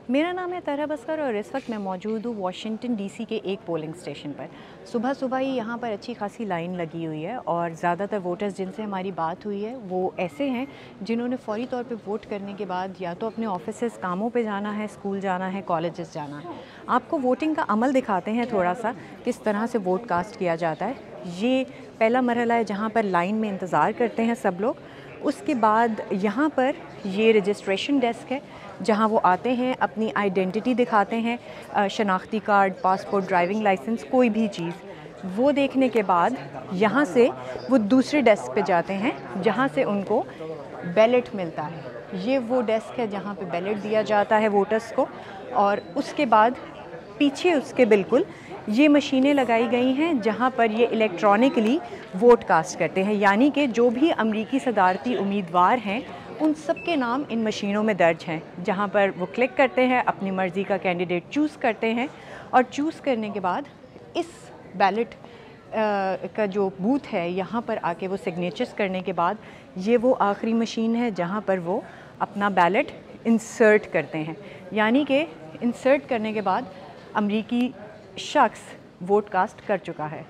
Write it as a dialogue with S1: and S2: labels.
S1: मेरा नाम है तरह बस्कर और इस वक्त मैं मौजूद हूँ वाशिंगटन डीसी के एक पोलिंग स्टेशन पर। सुबह सुबह ही यहाँ पर अच्छी खासी लाइन लगी हुई है और ज़्यादातर वोटर्स जिनसे हमारी बात हुई है वो ऐसे हैं जिन्होंने फ़ौरी तौर पे वोट करने के बाद या तो अपने ऑफिसेज़ कामों पे जाना है, स्कूल जाना है, कॉलेजेस जाना है। आपको वोटिंग का अमल दिखाते हैं थोड़ा सा, किस तरह से वोट कास्ट किया जाता है। ये पहला मरहला है जहाँ पर लाइन में इंतज़ार करते हैं सब लोग। उसके बाद यहाँ पर ये रजिस्ट्रेशन डेस्क है जहाँ वो आते हैं, अपनी आइडेंटिटी दिखाते हैं, शनाख्ती कार्ड, पासपोर्ट, ड्राइविंग लाइसेंस, कोई भी चीज़। वो देखने के बाद यहाँ से वो दूसरे डेस्क पे जाते हैं जहाँ से उनको बैलेट मिलता है। ये वो डेस्क है जहाँ पे बैलेट दिया जाता है वोटर्स को। और उसके बाद पीछे उसके बिल्कुल ये मशीनें लगाई गई हैं जहाँ पर ये इलेक्ट्रॉनिकली वोट कास्ट करते हैं, यानी कि जो भी अमरीकी सदारती उम्मीदवार हैं उन सब के नाम इन मशीनों में दर्ज हैं, जहाँ पर वो क्लिक करते हैं, अपनी मर्ज़ी का कैंडिडेट चूज़ करते हैं और चूज़ करने के बाद इस बैलेट का जो बूथ है यहाँ पर आके वो सिग्नेचर्स करने के बाद ये वो आखिरी मशीन है जहाँ पर वो अपना बैलेट इंसर्ट करते हैं। यानी कि इंसर्ट करने के बाद अमरीकी शख्स वोट कास्ट कर चुका है।